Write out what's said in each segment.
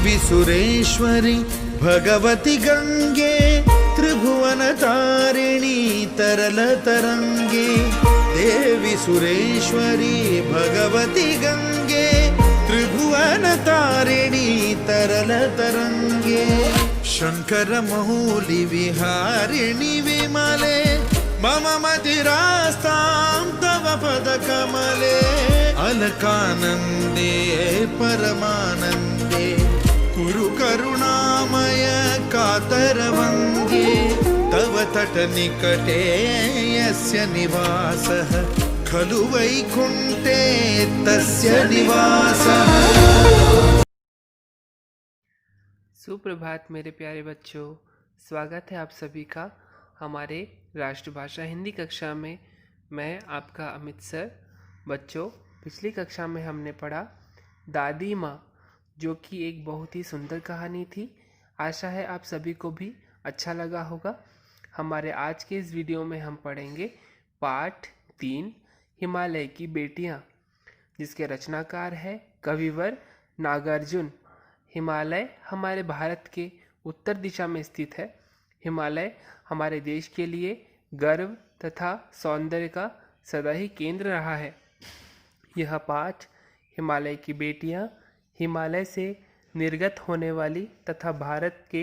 देवी सुरेश्वरी भगवती गंगे त्रिभुवन तारिणी तरल तरंगे। देवी सुरेश्वरी भगवती गंगे त्रिभुवन तारिणी तरल तरंगे। शंकर मौली विहारिणी विमले मम मदिरास्तां तव पद कमले। अलकानंदे परमानंदे कुरु करुणामय कातरवंगे। तव तट निकटे यस्य निवासः खलु वैकुंठे तस्य निवासः। सुप्रभात मेरे प्यारे बच्चों, स्वागत है आप सभी का हमारे राष्ट्रभाषा हिंदी कक्षा में। मैं आपका अमित सर। बच्चों, पिछली कक्षा में हमने पढ़ा दादी माँ, जो कि एक बहुत ही सुंदर कहानी थी। आशा है आप सभी को भी अच्छा लगा होगा। हमारे आज के इस वीडियो में हम पढ़ेंगे पाठ 3 हिमालय की बेटियाँ, जिसके रचनाकार है कविवर नागार्जुन। हिमालय हमारे भारत के उत्तर दिशा में स्थित है। हिमालय हमारे देश के लिए गर्व तथा सौंदर्य का सदा ही केंद्र रहा है। यह पाठ हिमालय की बेटियां हिमालय से निर्गत होने वाली तथा भारत के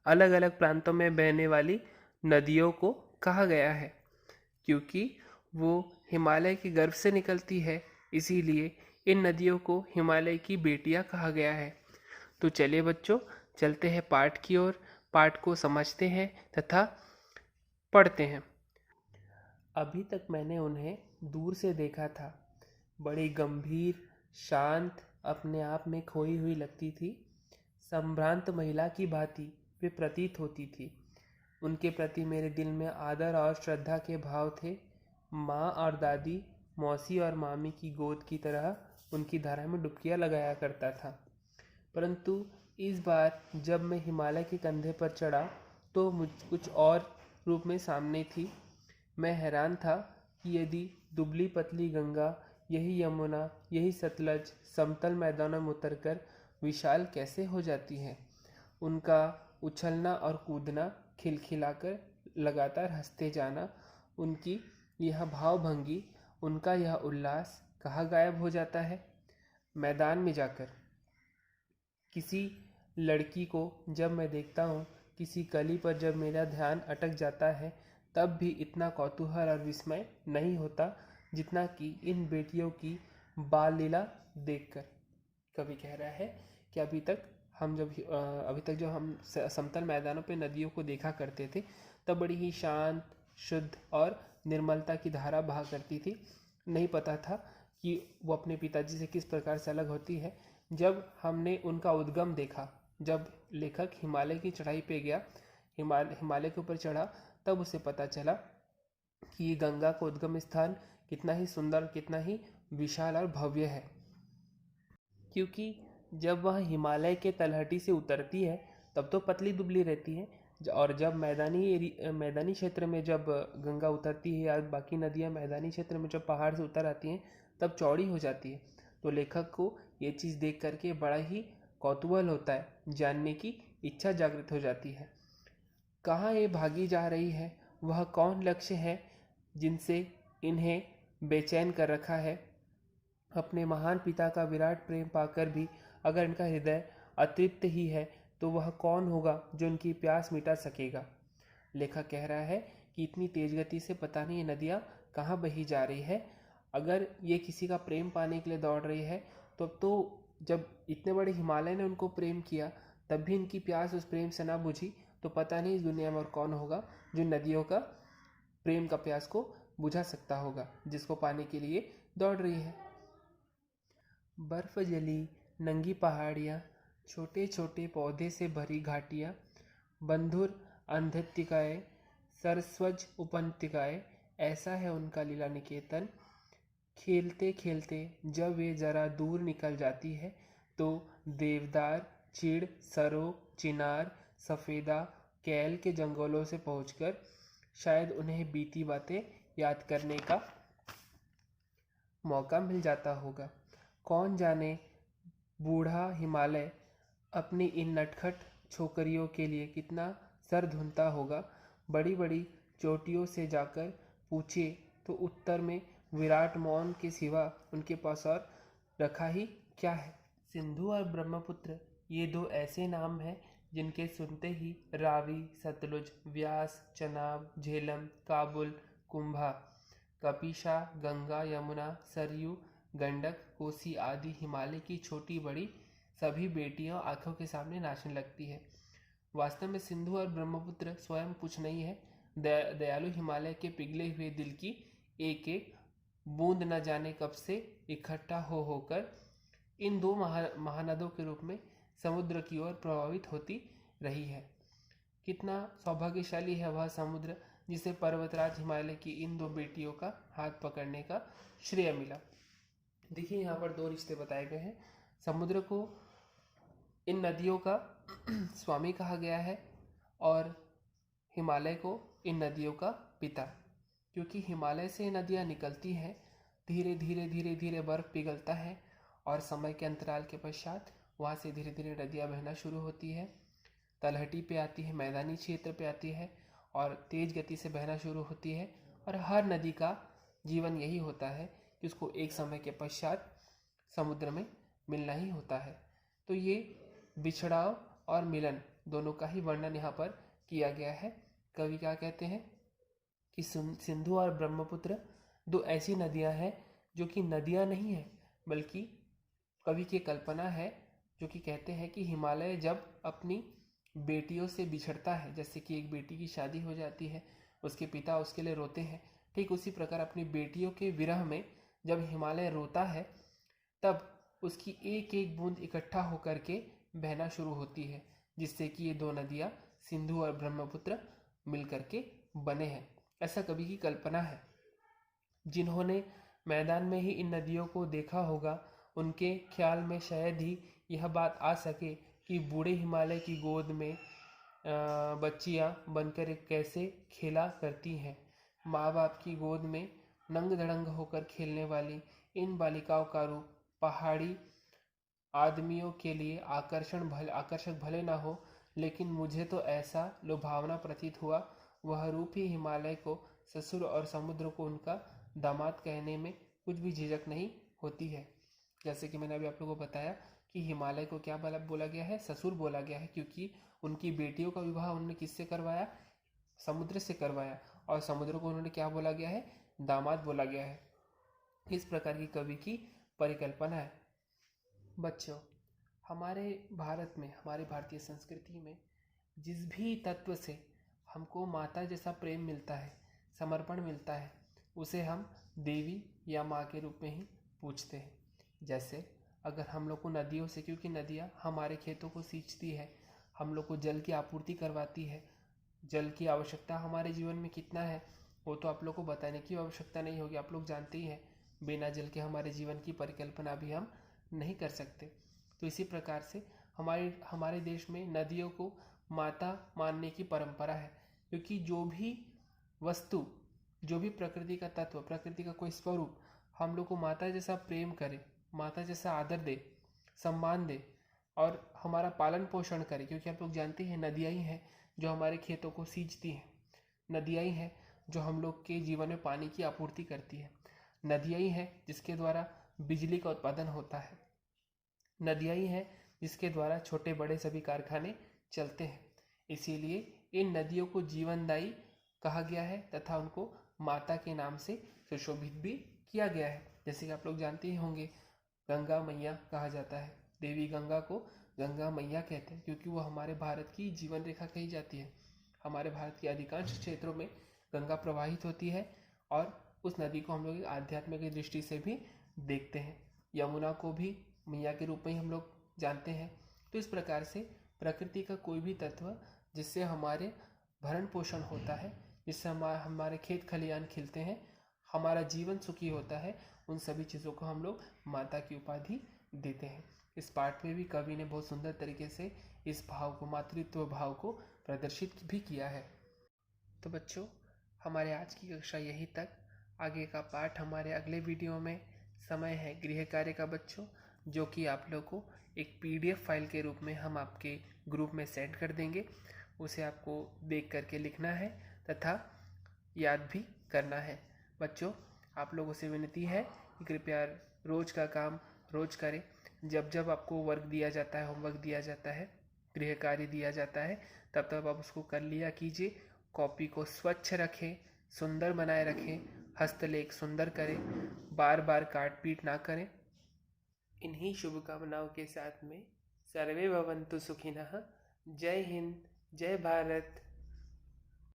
अलग अलग प्रांतों में बहने वाली नदियों को कहा गया है, क्योंकि वो हिमालय के गर्भ से निकलती है। इसीलिए इन नदियों को हिमालय की बेटियां कहा गया है। तो चलिए बच्चों, चलते हैं पाठ की ओर। पाठ को समझते हैं तथा पढ़ते हैं। अभी तक मैंने उन्हें दूर से देखा था। बड़ी गंभीर, शांत, अपने आप में खोई हुई लगती थी। संभ्रांत महिला की भांति वे प्रतीत होती थी। उनके प्रति मेरे दिल में आदर और श्रद्धा के भाव थे। माँ और दादी, मौसी और मामी की गोद की तरह उनकी धारा में डुबकियाँ लगाया करता था। परंतु इस बार जब मैं हिमालय के कंधे पर चढ़ा तो मुझ कुछ और रूप में सामने थी। मैं हैरान था कि यदि दुबली पतली गंगा, यही यमुना, यही सतलज समतल मैदानों में उतरकर विशाल कैसे हो जाती हैं। उनका उछलना और कूदना, खिलखिलाकर लगातार हंसते जाना, उनकी यह भावभंगी, उनका यह उल्लास कहाँ गायब हो जाता है। मैदान में जाकर किसी लड़की को जब मैं देखता हूँ, किसी कली पर जब मेरा ध्यान अटक जाता है, तब भी इतना कौतूहल और विस्मय नहीं होता जितना कि इन बेटियों की बाल लीला देखकर। कवि कह रहा है कि अभी तक जो हम समतल मैदानों पे नदियों को देखा करते थे, तब बड़ी ही शांत, शुद्ध और निर्मलता की धारा बहा करती थी। नहीं पता था कि वो अपने पिताजी से किस प्रकार से अलग होती है। जब हमने उनका उद्गम देखा, जब लेखक हिमालय की चढ़ाई पे गया, हिमालय के ऊपर चढ़ा, तब उसे पता चला कि ये गंगा का उद्गम स्थान कितना ही सुंदर, कितना ही विशाल और भव्य है। क्योंकि जब वह हिमालय के तलहटी से उतरती है तब तो पतली दुबली रहती है, और जब मैदानी क्षेत्र में जब गंगा उतरती है या बाकी नदियाँ मैदानी क्षेत्र में जब पहाड़ से उतर आती हैं तब चौड़ी हो जाती है। तो लेखक को ये चीज़ देख करके बड़ा ही कौतूहल होता है, जानने की इच्छा जागृत हो जाती है। कहाँ ये भागी जा रही है, वह कौन लक्ष्य है जिनसे इन्हें बेचैन कर रखा है। अपने महान पिता का विराट प्रेम पाकर भी अगर इनका हृदय अतृप्त ही है, तो वह कौन होगा जो इनकी प्यास मिटा सकेगा। लेखक कह रहा है कि इतनी तेज गति से पता नहीं ये नदियाँ कहाँ बही जा रही है। अगर ये किसी का प्रेम पाने के लिए दौड़ रही है, तो जब इतने बड़े हिमालय ने उनको प्रेम किया, तब भी इनकी प्यास उस प्रेम से ना बुझी, तो पता नहीं इस दुनिया में और कौन होगा जो नदियों का प्रेम का प्यास को बुझा सकता होगा, जिसको पाने के लिए दौड़ रही है। बर्फ जली नंगी पहाड़ियाँ, छोटे छोटे पौधे से भरी घाटियाँ, बंधुर अंधत्तिकाएँ, सरस्वज उपंतिकाएँ, ऐसा है उनका लीला निकेतन। खेलते खेलते जब वे ज़रा दूर निकल जाती है, तो देवदार, चीड़, सरो, चिनार, सफ़ेदा, कैल के जंगलों से पहुंचकर शायद उन्हें बीती बातें याद करने का मौका मिल जाता होगा। कौन जाने बूढ़ा हिमालय अपनी इन नटखट छोकरियों के लिए कितना सर धुनता होगा। बड़ी बड़ी चोटियों से जाकर पूछे तो उत्तर में विराट मौन के सिवा उनके पास और रखा ही क्या है। सिंधु और ब्रह्मपुत्र ये दो ऐसे नाम हैं जिनके सुनते ही रावी, सतलुज, व्यास, चनाब, झेलम, काबुल, कुंभा, कपिशा, गंगा, यमुना, सरयू, गंडक, कोसी आदि हिमालय की छोटी बड़ी सभी बेटियां आंखों के सामने नाचने लगती है। वास्तव में सिंधु और ब्रह्मपुत्र स्वयं कुछ नहीं है, दयालु हिमालय के पिघले हुए दिल की एक एक बूंद न जाने कब से इकट्ठा हो होकर इन दो महानदों के रूप में समुद्र की ओर प्रभावित होती रही है। कितना सौभाग्यशाली है वह समुद्र जिसे पर्वतराज हिमालय की इन दो बेटियों का हाथ पकड़ने का श्रेय मिला। देखिए यहाँ पर दो रिश्ते बताए गए हैं। समुद्र को इन नदियों का स्वामी कहा गया है और हिमालय को इन नदियों का पिता, क्योंकि हिमालय से नदियाँ निकलती हैं, धीरे धीरे धीरे धीरे बर्फ पिघलता है और समय के अंतराल के पश्चात वहाँ से धीरे धीरे नदियाँ बहना शुरू होती है, तलहटी पे आती है, मैदानी क्षेत्र पे आती है और तेज गति से बहना शुरू होती है। और हर नदी का जीवन यही होता है कि उसको एक समय के पश्चात समुद्र में मिलना ही होता है। तो ये बिछड़ाव और मिलन दोनों का ही वर्णन यहाँ पर किया गया है। कवि क्या कहते हैं कि सिंधु और ब्रह्मपुत्र दो ऐसी नदियाँ हैं जो कि नदियाँ नहीं है बल्कि कवि की कल्पना है, जो कि कहते हैं कि हिमालय जब अपनी बेटियों से बिछड़ता है, जैसे कि एक बेटी की शादी हो जाती है, उसके पिता उसके लिए रोते हैं, ठीक उसी प्रकार अपनी बेटियों के विरह में जब हिमालय रोता है तब उसकी एक एक बूंद इकट्ठा होकर के बहना शुरू होती है, जिससे कि ये दो नदियाँ सिंधु और ब्रह्मपुत्र मिल करके बने हैं। ऐसा कवि की कल्पना है। जिन्होंने मैदान में ही इन नदियों को देखा होगा उनके ख्याल में शायद ही यह बात आ सके कि बूढ़े हिमालय की गोद में बच्चियां बनकर कैसे खेला करती हैं। माँ बाप की गोद में नंग धड़ंग होकर खेलने वाली इन बालिकाओं का रूप पहाड़ी आदमियों के लिए आकर्षक भले ना हो, लेकिन मुझे तो ऐसा लुभावना प्रतीत हुआ, वह रूप ही हिमालय को, ससुर और समुद्र को उनका दामाद कहने में कुछ भी झिझक नहीं होती है। जैसे कि मैंने अभी आप लोगों को बताया कि हिमालय को क्या बोला गया है, ससुर बोला गया है, क्योंकि उनकी बेटियों का विवाह उन्होंने किससे करवाया, समुद्र से करवाया, और समुद्र को उन्होंने क्या बोला गया है, दामाद बोला गया है। इस प्रकार की कवि की परिकल्पना है। बच्चों, हमारे भारत में, हमारी भारतीय संस्कृति में जिस भी तत्व से हमको माता जैसा प्रेम मिलता है, समर्पण मिलता है, उसे हम देवी या माँ के रूप में ही पूछते हैं। जैसे अगर हम लोग को नदियों से, क्योंकि नदियाँ हमारे खेतों को सींचती है, हम लोग को जल की आपूर्ति करवाती है, जल की आवश्यकता हमारे जीवन में कितना है वो तो आप लोग को बताने की आवश्यकता नहीं होगी, आप लोग जानते ही हैं। बिना जल के हमारे जीवन की परिकल्पना भी हम नहीं कर सकते। तो इसी प्रकार से हमारे देश में नदियों को माता मानने की परंपरा है, क्योंकि जो भी वस्तु, जो भी प्रकृति का तत्व, प्रकृति का कोई स्वरूप हम लोग को माता जैसा प्रेम करे, माता जैसा आदर दे, सम्मान दे और हमारा पालन पोषण करे, क्योंकि आप लोग जानते हैं नदियाँ ही हैं जो हमारे खेतों को सींचती हैं, नदियाँ ही हैं जो हम लोग के जीवन में पानी की आपूर्ति करती है, नदियाँ ही हैं जिसके द्वारा बिजली का उत्पादन होता है, नदियाँ ही हैं जिसके द्वारा छोटे बड़े सभी कारखाने चलते हैं। इसीलिए इन नदियों को जीवनदायी कहा गया है तथा उनको माता के नाम से सुशोभित भी किया गया है। जैसे कि आप लोग जानते ही होंगे, गंगा मैया कहा जाता है, देवी गंगा को गंगा मैया कहते हैं, क्योंकि वो हमारे भारत की जीवन रेखा कही जाती है। हमारे भारत के अधिकांश क्षेत्रों में गंगा प्रवाहित होती है और उस नदी को हम लोग आध्यात्म की दृष्टि से भी देखते हैं। यमुना को भी मैया के रूप में ही हम लोग जानते हैं। तो इस प्रकार से प्रकृति का कोई भी तत्व जिससे हमारे भरण पोषण होता है, जिससे हमारे खेत खलियान खिलते हैं, हमारा जीवन सुखी होता है, उन सभी चीज़ों को हम लोग माता की उपाधि देते हैं। इस पाठ में भी कवि ने बहुत सुंदर तरीके से इस भाव को, मातृत्व भाव को प्रदर्शित भी किया है। तो बच्चों, हमारे आज की कक्षा यहीं तक। आगे का पाठ हमारे अगले वीडियो में। समय है गृह कार्य का बच्चों, जो कि आप लोग को एक PDF फाइल के रूप में हम आपके ग्रुप में सेंड कर देंगे। उसे आपको देख करके लिखना है तथा याद भी करना है। बच्चों, आप लोगों से विनती है कि कृपया रोज़ का काम रोज़ करें। जब जब आपको वर्क दिया जाता है, होमवर्क दिया जाता है, गृह कार्य दिया जाता है, तब तब आप उसको कर लिया कीजिए। कॉपी को स्वच्छ रखें, सुंदर बनाए रखें, हस्तलेख सुंदर करें, बार बार काट पीट ना करें। इन्हीं शुभकामनाओं के साथ में सर्वे भवन्तु सुखिनः। जय हिंद, जय भारत।